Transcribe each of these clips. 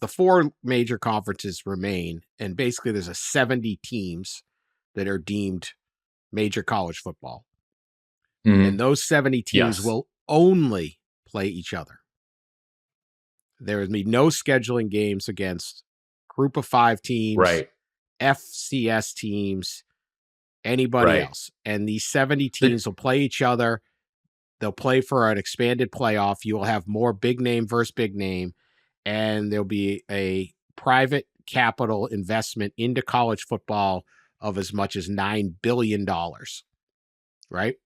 the four major conferences remain, and basically there's a 70 teams that are deemed major college football. And those 70 teams will only play each other. There will be no scheduling games against group of 5 teams, FCS teams, anybody else. And these 70 teams will play each other. They'll play for an expanded playoff. You will have more big name versus big name. And there'll be a private capital investment into college football of as much as $9 billion. Right?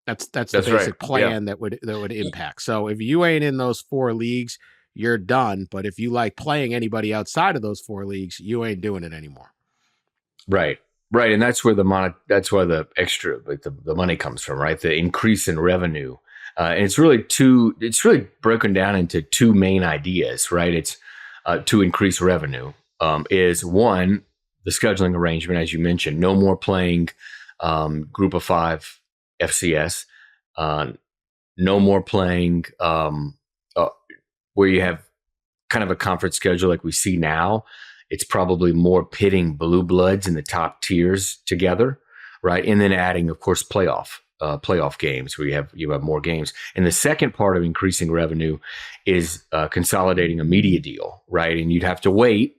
That's the basic plan that would impact. So if you ain't in those 4 leagues, you're done. But if you like playing anybody outside of those 4 leagues, you ain't doing it anymore. Right. And that's where that's why the extra, like the money comes from, right? The increase in revenue. And it's really broken down into 2 main ideas, right? It's to increase revenue is one, the scheduling arrangement, as you mentioned, no more playing group of 5 FCS, no more playing where you have kind of a conference schedule like we see now. It's probably more pitting blue bloods in the top tiers together, right? And then adding, of course, playoff games where you have more games. And the second part of increasing revenue is consolidating a media deal, right? And you'd have to wait,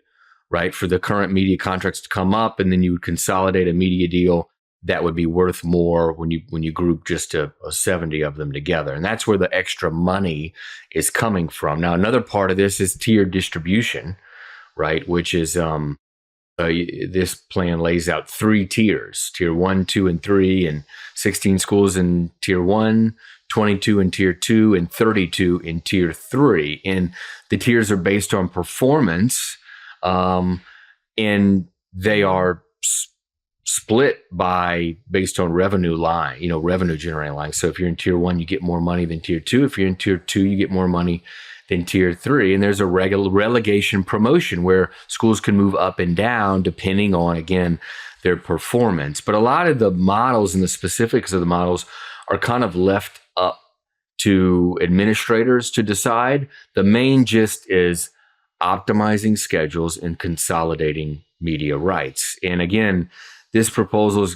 right, for the current media contracts to come up, and then you would consolidate a media deal that would be worth more when you group just a 70 of them together. And that's where the extra money is coming from. Now, another part of this is tiered distribution, right? Which is this plan lays out 3 tiers, tier 1, 2, and 3, and 16 schools in tier 1, 22 in tier 2, and 32 in tier 3. And the tiers are based on performance, and they are split based on revenue line, revenue generating line. So if you're in tier 1, you get more money than tier 2. If you're in tier 2, you get more money than tier 3. And there's a relegation promotion where schools can move up and down depending on, again, their performance. But a lot of the models and the specifics of the models are kind of left up to administrators to decide. The main gist is optimizing schedules and consolidating media rights. And again, this proposal has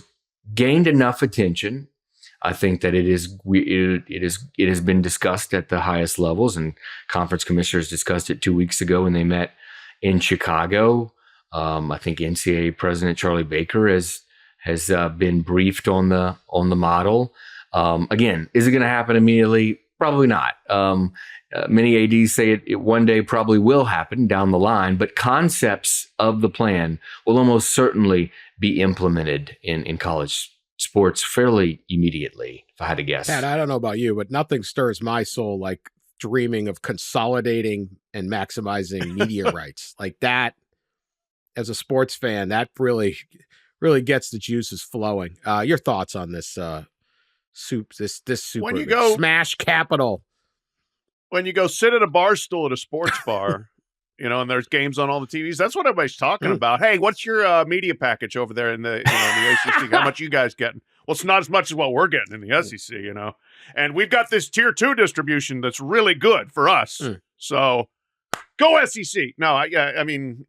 gained enough attention. I think that it has been discussed at the highest levels, and conference commissioners discussed it 2 weeks ago when they met in Chicago. I think NCAA President Charlie Baker has been briefed on the model. Again, is it going to happen immediately? Probably not. Many ADs say it one day probably will happen down the line, but concepts of the plan will almost certainly be implemented in college sports fairly immediately, if I had to guess. Pat, I don't know about you, but nothing stirs my soul like dreaming of consolidating and maximizing media rights. Like that, as a sports fan, that really gets the juices flowing. Your thoughts on this this super smash capital? When you go sit at a bar stool at a sports bar, and there's games on all the TVs, that's what everybody's talking about. Hey, what's your media package over there in the ACC? How much you guys getting? Well, it's not as much as what we're getting in the SEC, And we've got this tier 2 distribution that's really good for us. So go SEC. No, I mean,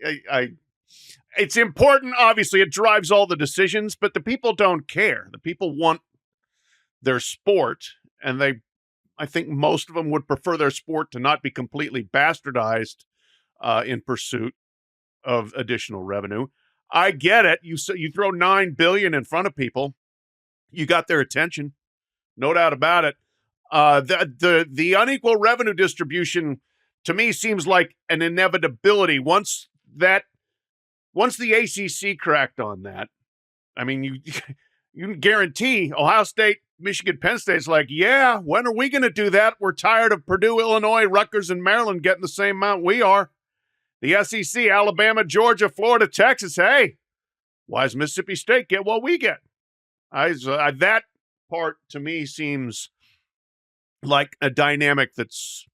it's important. Obviously, it drives all the decisions, but the people don't care. The people want their sport, and I think most of them would prefer their sport to not be completely bastardized in pursuit of additional revenue. I get it. You throw $9 billion in front of people, you got their attention, no doubt about it. The unequal revenue distribution to me seems like an inevitability. Once the ACC cracked on that, I mean, you can guarantee Ohio State, Michigan, Penn State's like, yeah, when are we going to do that? We're tired of Purdue, Illinois, Rutgers, and Maryland getting the same amount we are. The SEC, Alabama, Georgia, Florida, Texas, hey, why does Mississippi State get what we get? That part, to me, seems like a dynamic that's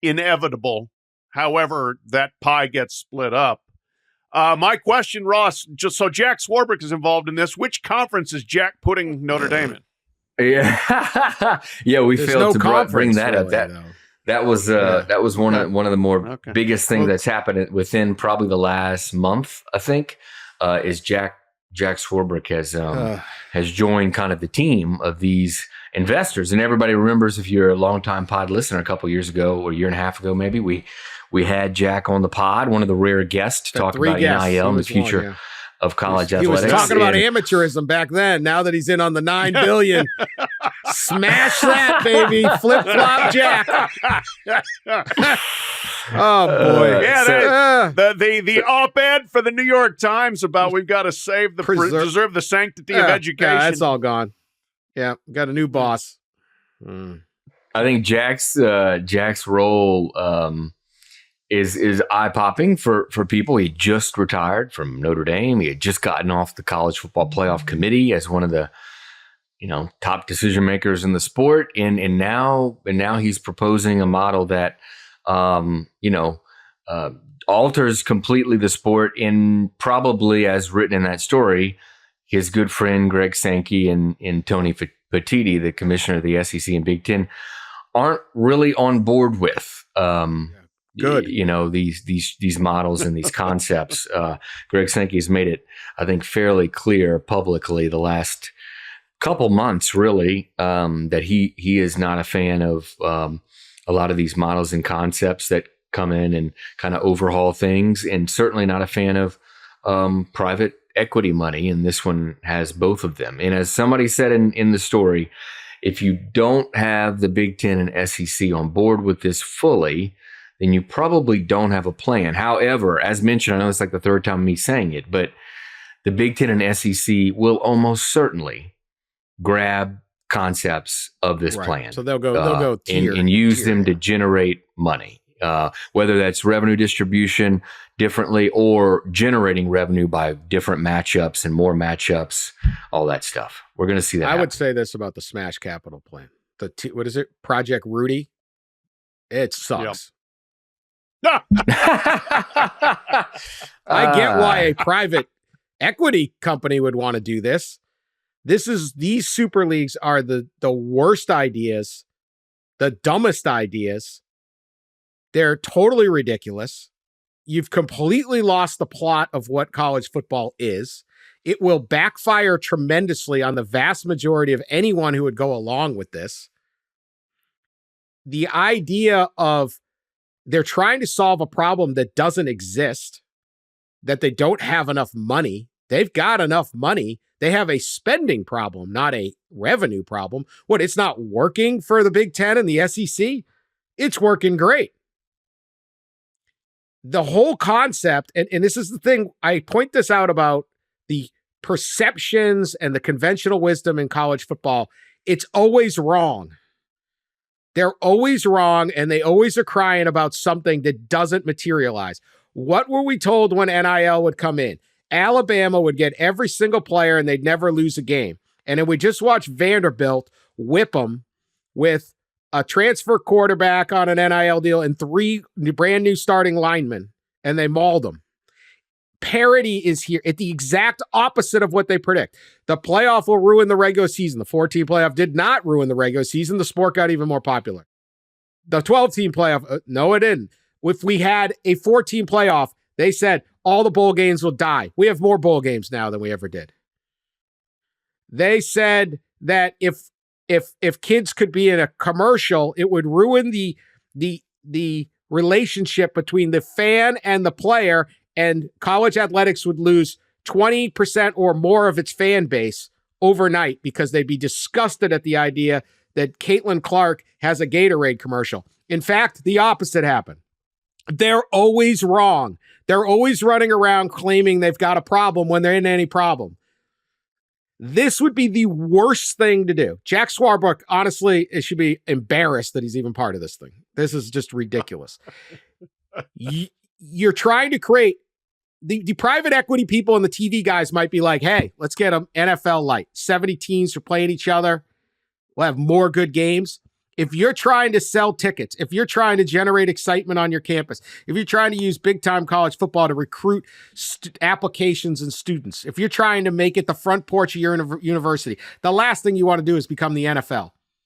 inevitable. However, that pie gets split up. My question, Ross, just so Jack Swarbrick is involved in this, which conference is Jack putting Notre Dame in? Yeah, we There's failed no to bring that really, up. That was one of the more biggest things that's happened within probably the last month, I think, is Jack Swarbrick has joined kind of the team of these investors. And everybody remembers, if you're a longtime pod listener, a couple years ago or a year and a half ago, maybe we had Jack on the pod, one of the rare guests to talk about NIL and the future of college athletics. He was talking about amateurism back then. Now that he's in on the $9 billion, smash that, baby. Flip flop Jack. Oh boy. The op-ed for the New York Times about we've got to preserve the sanctity of education. Yeah, that's all gone. Yeah, got a new boss. I think Jack's role is eye-popping for people. He just retired from Notre Dame. He had just gotten off the College Football Playoff Committee as one of the top decision makers in the sport, and now he's proposing a model that alters completely the sport. In probably, as written in that story, his good friend Greg Sankey and Tony Petitti, the commissioner of the SEC and Big Ten, aren't really on board with. Good. These models and these concepts. Greg Sankey has made it, I think, fairly clear publicly the last couple months, really, that he is not a fan of a lot of these models and concepts that come in and kind of overhaul things, and certainly not a fan of private equity money. And this one has both of them. And as somebody said in the story, if you don't have the Big Ten and SEC on board with this fully, then you probably don't have a plan. However, as mentioned, I know it's like the third time me saying it, but the Big Ten and SEC will almost certainly grab concepts of this plan. So they'll go and use them to generate money, whether that's revenue distribution differently or generating revenue by different matchups and more matchups, all that stuff. We're going to see that happen. would say this about the Smash Capital plan. What is it? Project Rudy? It sucks. Yep. I get why a private equity company would want to do this. These super leagues are the worst ideas, the dumbest ideas. They're totally ridiculous. You've completely lost the plot of what college football is. It will backfire tremendously on the vast majority of anyone who would go along with this. The idea of they're trying to solve a problem that doesn't exist, that they don't have enough money. They've got enough money. They have a spending problem, not a revenue problem. What, it's not working for the Big Ten and the SEC? It's working great. The whole concept, and this is the thing, I point this out about the perceptions and the conventional wisdom in college football. It's always wrong. They're always wrong, and they always are crying about something that doesn't materialize. What were we told when NIL would come in? Alabama would get every single player, and they'd never lose a game. And then we just watched Vanderbilt whip them with a transfer quarterback on an NIL deal and 3 brand new starting linemen, and they mauled them. Parity is here at the exact opposite of what they predict. The playoff will ruin the regular season. The 14 playoff did not ruin the regular season. The sport got even more popular. The 12-team playoff, no, it didn't. If we had a 14 playoff, they said all the bowl games will die. We have more bowl games now than we ever did. They said that if kids could be in a commercial, it would ruin the relationship between the fan and the player, and college athletics would lose 20% or more of its fan base overnight because they'd be disgusted at the idea that Caitlin Clark has a Gatorade commercial. In fact, the opposite happened. They're always wrong. They're always running around claiming they've got a problem when there isn't any problem. This would be the worst thing to do. Jack Swarbrick, honestly, it should be embarrassed that he's even part of this thing. This is just ridiculous. You're trying to create the private equity people and the TV guys might be like, hey, let's get them NFL light. 70 teams are playing each other. We'll have more good games. If you're trying to sell tickets, if you're trying to generate excitement on your campus, if you're trying to use big-time college football to recruit applications and students, if you're trying to make it the front porch of your university, the last thing you want to do is become the NFL.